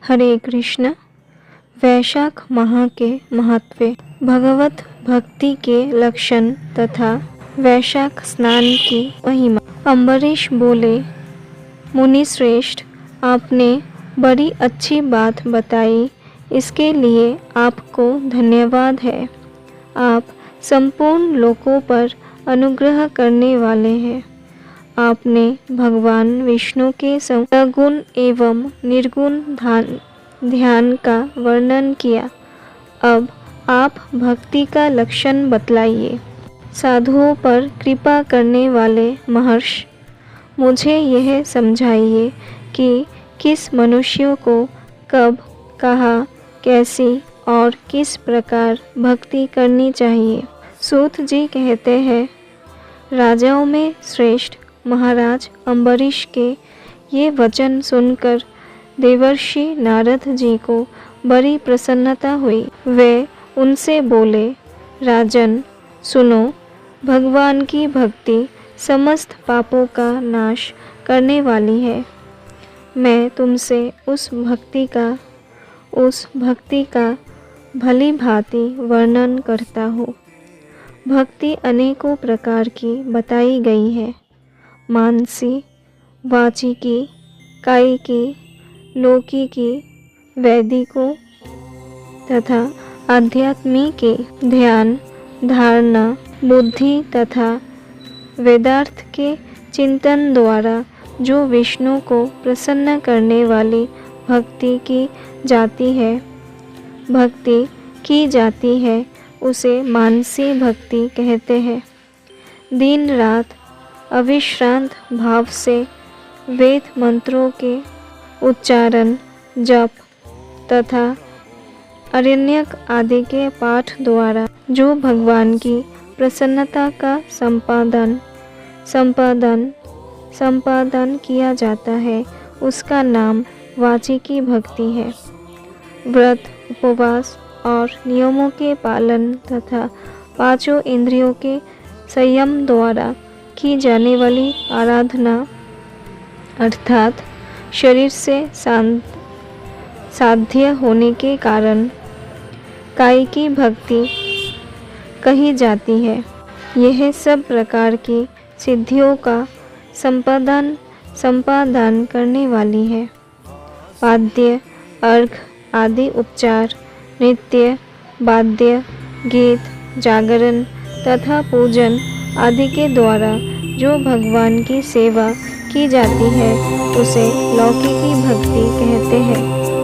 हरे कृष्ण। वैशाख माह के महत्व, भगवत भक्ति के लक्षण तथा वैशाख स्नान की महिमा। अम्बरीश बोले, मुनि श्रेष्ठ, आपने बड़ी अच्छी बात बताई, इसके लिए आपको धन्यवाद है। आप संपूर्ण लोकों पर अनुग्रह करने वाले हैं। आपने भगवान विष्णु के सगुण एवं निर्गुण ध्यान का वर्णन किया। अब आप भक्ति का लक्षण बतलाइए। साधुओं पर कृपा करने वाले महर्षि, मुझे यह समझाइए कि किस मनुष्यों को कब, कहाँ, कैसी और किस प्रकार भक्ति करनी चाहिए। सूत जी कहते हैं, राजाओं में श्रेष्ठ महाराज अम्बरीश के ये वचन सुनकर देवर्षि नारद जी को बड़ी प्रसन्नता हुई। वे उनसे बोले, राजन सुनो, भगवान की भक्ति समस्त पापों का नाश करने वाली है। मैं तुमसे उस भक्ति का भली भांति वर्णन करता हूँ। भक्ति अनेकों प्रकार की बताई गई है। मानसी, वाचिकी, कायिकी, लौकिकी, वैदिको तथा आध्यात्मिक ध्यान, धारणा, बुद्धि तथा वेदार्थ के चिंतन द्वारा जो विष्णु को प्रसन्न करने वाली भक्ति की जाती है उसे मानसी भक्ति कहते हैं। दिन रात अविश्रांत भाव से वेद मंत्रों के उच्चारण, जप तथा अरण्यक आदि के पाठ द्वारा जो भगवान की प्रसन्नता का संपादन किया जाता है, उसका नाम वाचिकी भक्ति है। व्रत, उपवास और नियमों के पालन तथा पांचों इंद्रियों के संयम द्वारा की जाने वाली आराधना अर्थात शरीर से साध्य होने के कारण कायिकी भक्ति कही जाती है। यह सब प्रकार की सिद्धियों का संपादन करने वाली है। वाद्य, अर्घ आदि उपचार, नृत्य, वाद्य, गीत, जागरण तथा पूजन आदि के द्वारा जो भगवान की सेवा की जाती है उसे लौकिकी भक्ति कहते हैं।